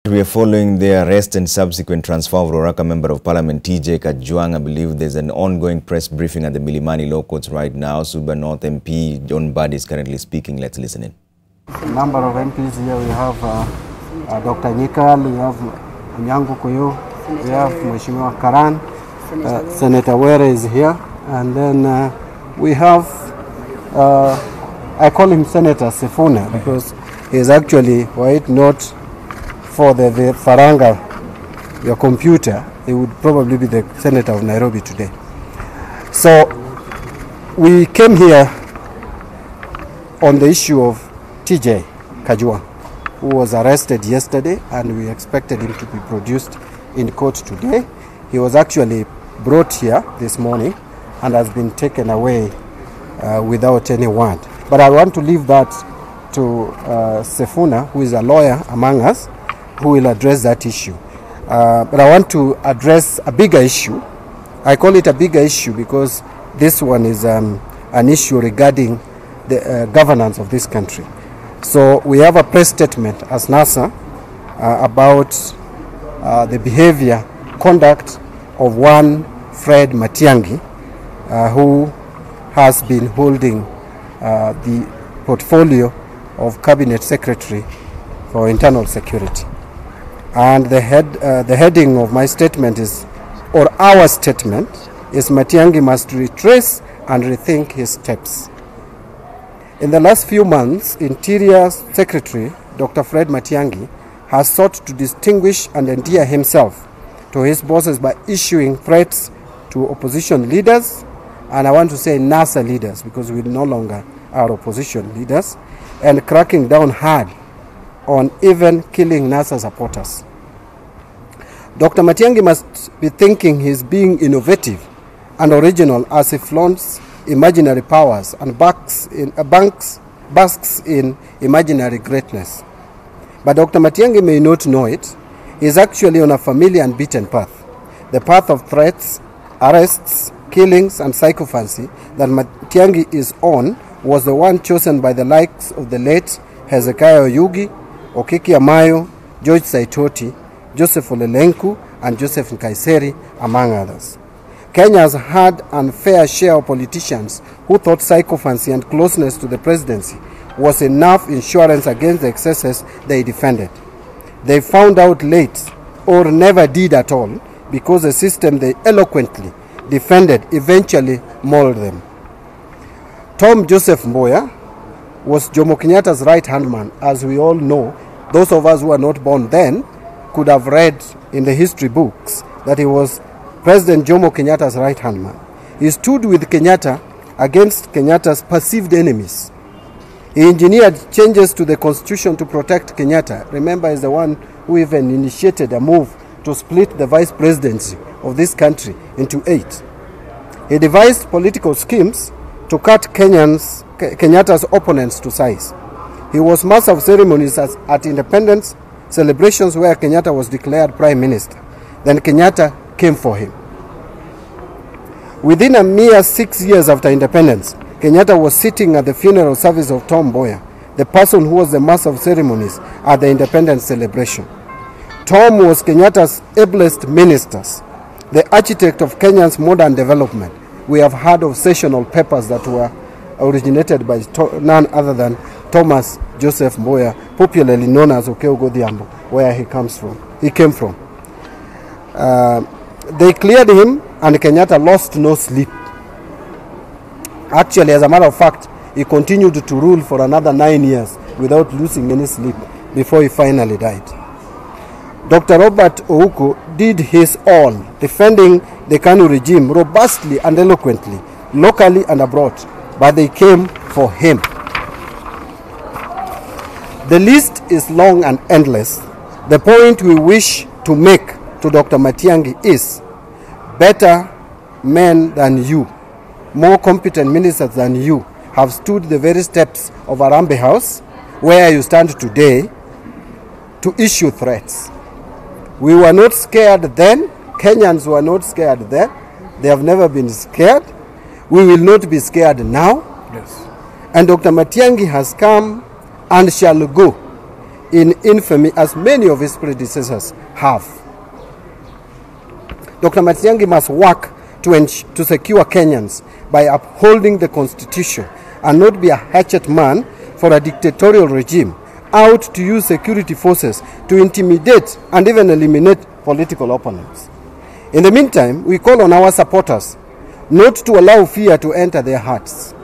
We are following the arrest and subsequent transfer of Ruaraka Member of Parliament TJ Kajwang. I believe there's an ongoing press briefing at the Milimani Law Courts right now. Suba North MP John Bad is currently speaking. Let's listen in. A number of MPs here. We have Dr. Nyikal, we have Nyangu Kuyu, we have Mheshimiwa Karan, Senator Were is here, and then we have, I call him Senator Sifuna because he is actually white, not for the Faranga, your computer, he would probably be the Senator of Nairobi today. So we came here on the issue of TJ Kajwang, who was arrested yesterday, and we expected him to be produced in court today. He was actually brought here this morning and has been taken away without any warrant. But I want to leave that to Sifuna, who is a lawyer among us, who will address that issue. But I want to address a bigger issue. I call it a bigger issue because this one is an issue regarding the governance of this country. So we have a press statement as NASA about the behavior, conduct of one Fred Matiang'i, who has been holding the portfolio of Cabinet Secretary for Internal Security. And the heading of my statement is, or our statement, is Matiang'i must retrace and rethink his steps. In the last few months, Interior Secretary Dr. Fred Matiang'i has sought to distinguish and endear himself to his bosses by issuing threats to opposition leaders, and I want to say NASA leaders because we no longer are opposition leaders, and cracking down hard on even killing NASA supporters. Dr. Matiang'i must be thinking he's being innovative and original as he flaunts imaginary powers and basks in imaginary greatness. But Dr. Matiang'i may not know it. He is actually on a familiar and beaten path. The path of threats, arrests, killings, and psychophancy that Matiang'i is on was the one chosen by the likes of the late Hezekiah Oyugi, Okiki Amayo, George Saitoti, Joseph Olelenku, and Joseph Nkaiseri, among others. Kenya has had an unfair share of politicians who thought psychophancy and closeness to the presidency was enough insurance against the excesses they defended. They found out late or never did at all because the system they eloquently defended eventually mauled them. Tom Joseph Mboya was Jomo Kenyatta's right-hand man. As we all know, those of us who were not born then could have read in the history books that he was President Jomo Kenyatta's right-hand man. He stood with Kenyatta against Kenyatta's perceived enemies. He engineered changes to the constitution to protect Kenyatta. Remember, he's the one who even initiated a move to split the vice presidency of this country into 8. He devised political schemes to cut Kenyatta's opponents to size. He was master of ceremonies at independence celebrations where Kenyatta was declared prime minister. Then Kenyatta came for him. Within a mere 6 years after independence, Kenyatta was sitting at the funeral service of Tom Mboya, the person who was the master of ceremonies at the independence celebration. Tom was Kenyatta's ablest ministers, the architect of Kenya's modern development. We have heard of sessional papers that were originated by none other than Thomas Joseph Mboya, popularly known as Okeogo Odhiambo, where he came from. They cleared him, and Kenyatta lost no sleep. Actually, as a matter of fact, he continued to rule for another 9 years without losing any sleep before he finally died. Dr. Robert Ouko did his all, defending the KANU regime robustly and eloquently, locally and abroad, but they came for him. The list is long and endless. The point we wish to make to Dr. Matiang'i is better men than you, more competent ministers than you have stood the very steps of Arambe House, where you stand today, to issue threats. We were not scared then. Kenyans were not scared then. They have never been scared. We will not be scared now. Yes. And Dr. Matiang'i has come and shall go. in infamy as many of his predecessors have. Dr. Matiang'i must work to secure Kenyans by upholding the Constitution and not be a hatchet man for a dictatorial regime out to use security forces to intimidate and even eliminate political opponents. In the meantime, we call on our supporters not to allow fear to enter their hearts.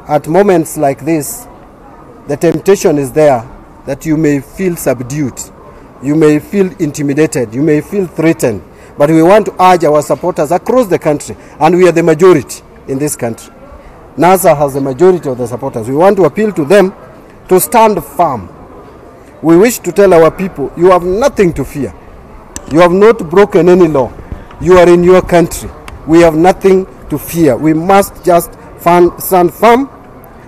At moments like this, the temptation is there that you may feel subdued, you may feel intimidated, you may feel threatened. But we want to urge our supporters across the country, and we are the majority in this country. NASA has the majority of the supporters. We want to appeal to them to stand firm. We wish to tell our people, you have nothing to fear. You have not broken any law. You are in your country. We have nothing to fear. We must just stand firm.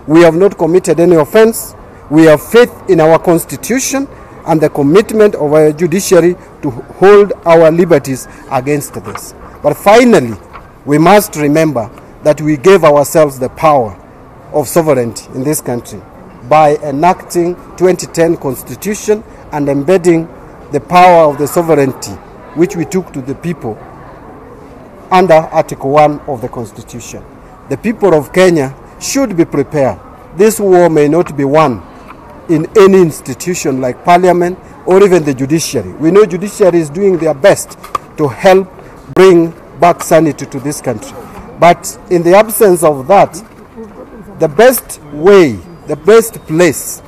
We have not committed any offense. We have faith in our Constitution and the commitment of our judiciary to hold our liberties against this. But finally, we must remember that we gave ourselves the power of sovereignty in this country by enacting 2010 Constitution and embedding the power of the sovereignty which we took to the people under Article 1 of the Constitution. The people of Kenya should be prepared. This war may not be won in any institution like Parliament or even the judiciary. We know judiciary is doing their best to help bring back sanity to this country. But in the absence of that, the best way, the best place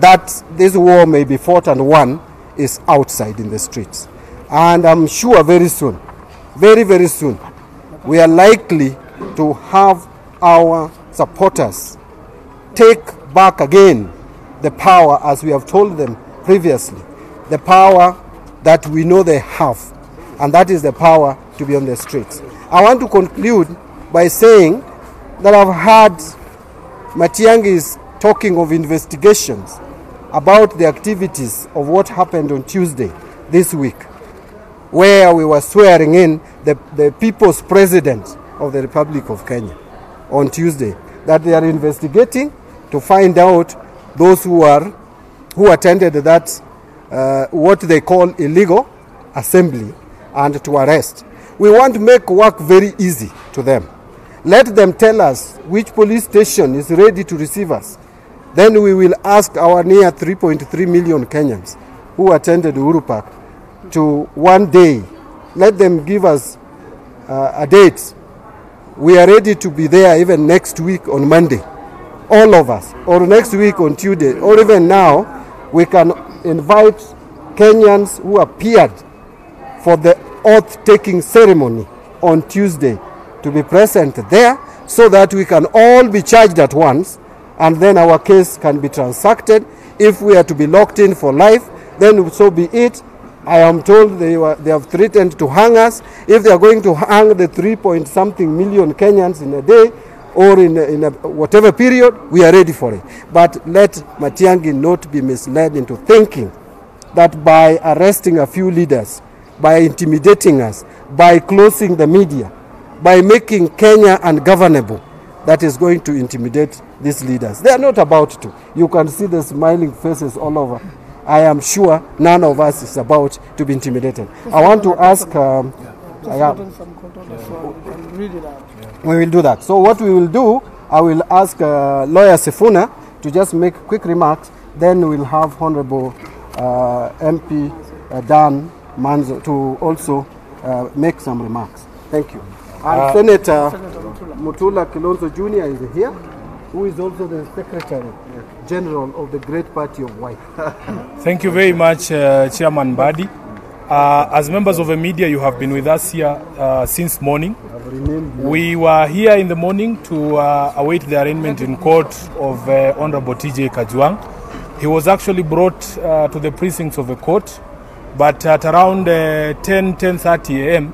that this war may be fought and won is outside in the streets. And I'm sure very soon, very, very soon, we are likely to have our supporters take back again the power, as we have told them previously, the power that we know they have, and that is the power to be on the streets. I want to conclude by saying that I've heard Matiang'i talking of investigations about the activities of what happened on Tuesday this week, where we were swearing in the people's president of the Republic of Kenya on Tuesday, that they are investigating to find out those who attended that what they call illegal assembly and to arrest. We want to make work very easy to them. Let them tell us which police station is ready to receive us. Then we will ask our near 3.3 million Kenyans who attended Uhuru Park to one day, let them give us a date. We are ready to be there even next week on Monday, all of us, or next week on Tuesday, or even now, we can invite Kenyans who appeared for the oath-taking ceremony on Tuesday to be present there so that we can all be charged at once, and then our case can be transacted. If we are to be locked in for life, then so be it. I am told they have threatened to hang us. If they are going to hang the 3-point-something million Kenyans in a day or in a whatever period, we are ready for it. But let Matiang'i not be misled into thinking that by arresting a few leaders, by intimidating us, by closing the media, by making Kenya ungovernable, that is going to intimidate these leaders. They are not about to. You can see the smiling faces all over. I am sure none of us is about to be intimidated. I want to ask... we will do that. So what we will do, I will ask Lawyer Sifuna to just make quick remarks. Then we'll have Honorable MP Dan Manzo to also make some remarks. Thank you. And Senator Mutula Kilonzo Jr. is here, who is also the Secretary General of the Great Party of White. Thank you very much, Chairman Badi. As members of the media, you have been with us here since morning. We were here in the morning to await the arraignment in court of Honorable TJ Kajwang. He was actually brought to the precincts of the court, but at around 10:30 a.m.,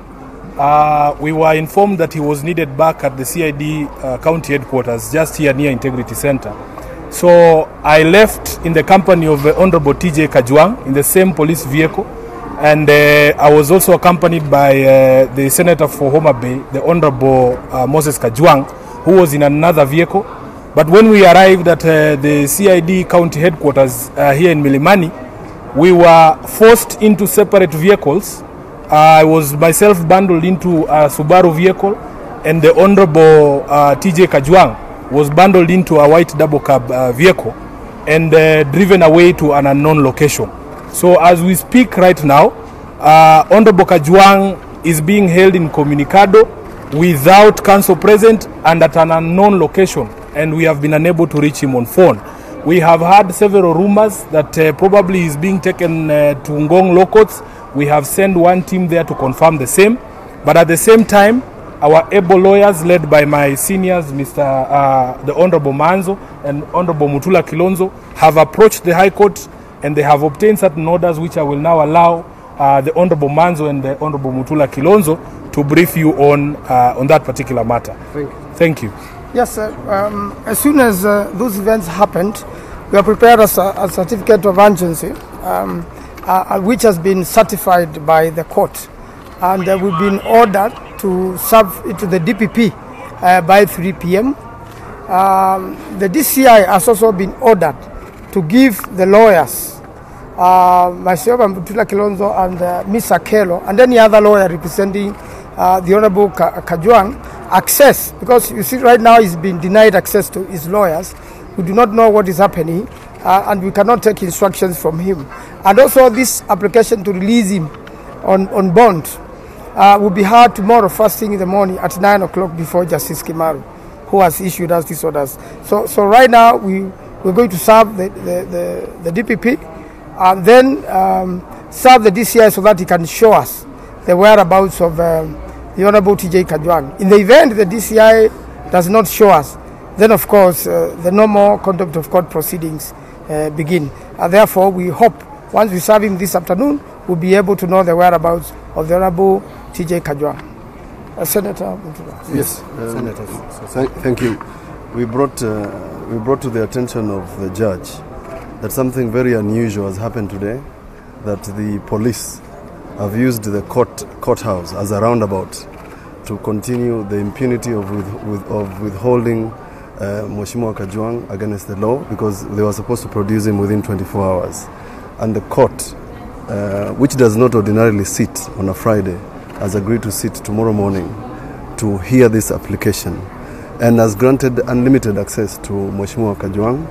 we were informed that he was needed back at the CID county headquarters, just here near Integrity Center. So I left in the company of Honorable TJ Kajwang in the same police vehicle, and I was also accompanied by the Senator for Homa Bay, the Honorable Moses Kajwang, who was in another vehicle. But when we arrived at the CID county headquarters here in Milimani, we were forced into separate vehicles. I was myself bundled into a Subaru vehicle, and the Honorable TJ Kajwang was bundled into a white double cab vehicle and driven away to an unknown location. So as we speak right now, Honorable Kajwang is being held in Comunicado without counsel present and at an unknown location, and we have been unable to reach him on phone. We have had several rumors that probably he's being taken to Ngong Law Courts. We have sent one team there to confirm the same, but at the same time, our able lawyers led by my seniors, the Honorable Manzo and Honorable Mutula Kilonzo, have approached the High Court and they have obtained certain orders which I will now allow the Honorable Manzo and the Honorable Mutula Kilonzo to brief you on that particular matter. Thank you. Yes, sir. As soon as those events happened, we have prepared a certificate of urgency, which has been certified by the court. And we've been ordered to serve it to the DPP by 3 p.m. The DCI has also been ordered to give the lawyers, myself and Mutula Kilonzo and Ms. Akelo, and any other lawyer representing the Honorable Kajwang, access, because you see right now he's been denied access to his lawyers. We do not know what is happening, and we cannot take instructions from him. And also this application to release him on bond will be heard tomorrow first thing in the morning at 9 o'clock before Justice Kimaru, who has issued us these orders. So right now we're going to serve the DPP and then serve the DCI so that he can show us the whereabouts of the Honorable TJ Kajwang. In the event the DCI does not show us, then of course the normal conduct of court proceedings begin. Therefore, we hope once we serve him this afternoon, we'll be able to know the whereabouts of the Honorable TJ Kajwang. Senator. Yes, Senator. Thank you. We brought to the attention of the judge that something very unusual has happened today, that the police have used the courthouse as a roundabout to continue the impunity of withholding Mheshimiwa Kajwang against the law, because they were supposed to produce him within 24 hours. And the court, which does not ordinarily sit on a Friday, has agreed to sit tomorrow morning to hear this application and has granted unlimited access to Mheshimiwa Kajwang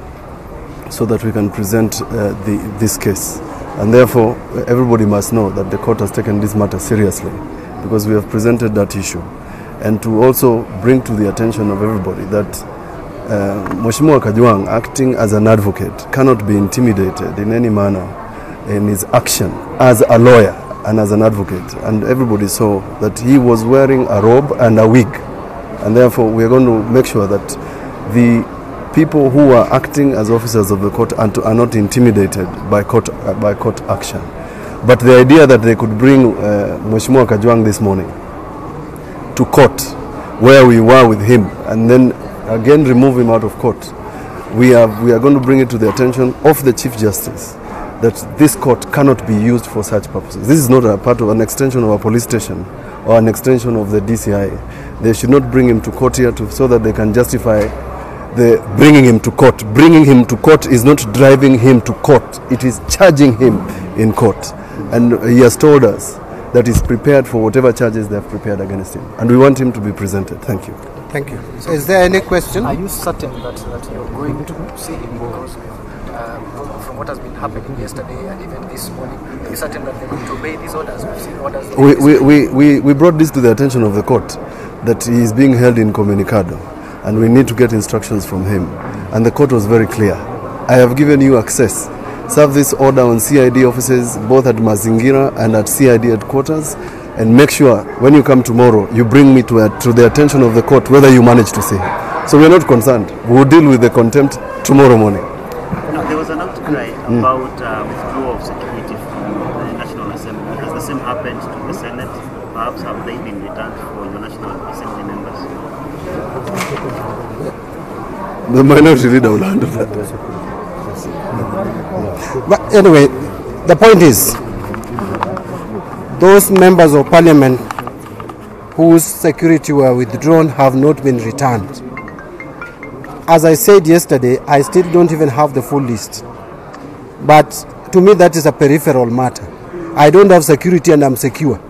so that we can present this case. And therefore, everybody must know that the court has taken this matter seriously, because we have presented that issue. And to also bring to the attention of everybody that Mheshimiwa Kajwang, acting as an advocate, cannot be intimidated in any manner in his action as a lawyer and as an advocate. And everybody saw that he was wearing a robe and a wig. And therefore, we are going to make sure that the people who are acting as officers of the court are not intimidated by court action. But the idea that they could bring Mheshimiwa Kajwang this morning to court, where we were with him, and then again remove him out of court, we are going to bring it to the attention of the Chief Justice that this court cannot be used for such purposes. This is not a part of an extension of a police station or an extension of the DCI. They should not bring him to court here so that they can justify bringing him to court. Bringing him to court is not driving him to court. It is charging him in court. And he has told us that he's prepared for whatever charges they have prepared against him. And we want him to be presented. Thank you. Thank you. So is there any question? Are you certain that you're going to see him? Because from what has been happening yesterday and even this morning, are you certain that they're going to obey these orders? We've seen orders. We brought this to the attention of the court, that he is being held in Comunicado, and we need to get instructions from him. And the court was very clear. I have given you access. Serve this order on CID offices, both at Mazingira and at CID headquarters, and make sure when you come tomorrow, you bring me to the attention of the court whether you manage to see him. So we are not concerned. We will deal with the contempt tomorrow morning. Now, there was an outcry about withdrawal of security from the National Assembly. Has the same happened to the Senate? Perhaps have they been returned for the National Assembly members? The minority leader will handle that. But anyway, the point is, those members of parliament whose security were withdrawn have not been returned. as I said yesterday, I still don't even have the full list. But to me, that is a peripheral matter. I don't have security and I'm secure.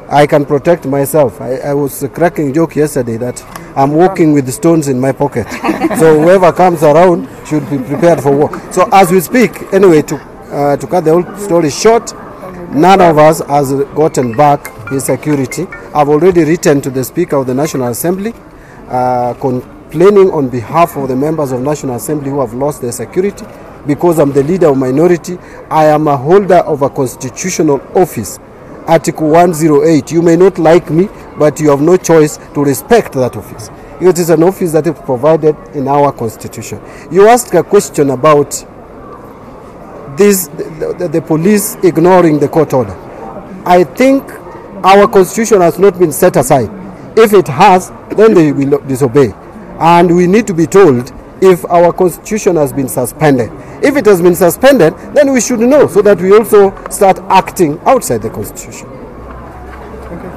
I can protect myself. I was cracking a joke yesterday that I'm walking with stones in my pocket. So whoever comes around should be prepared for war. So as we speak, anyway, to cut the whole story short, none of us has gotten back his security. I've already written to the Speaker of the National Assembly complaining on behalf of the members of National Assembly who have lost their security. Because I'm the leader of minority, I am a holder of a constitutional office. Article 108. You may not like me, but you have no choice to respect that office. It is an office that is provided in our constitution. You asked a question about this, the police ignoring the court order. I think our constitution has not been set aside. If it has, then they will disobey. And we need to be told if our constitution has been suspended. If it has been suspended, then we should know so that we also start acting outside the constitution. Okay.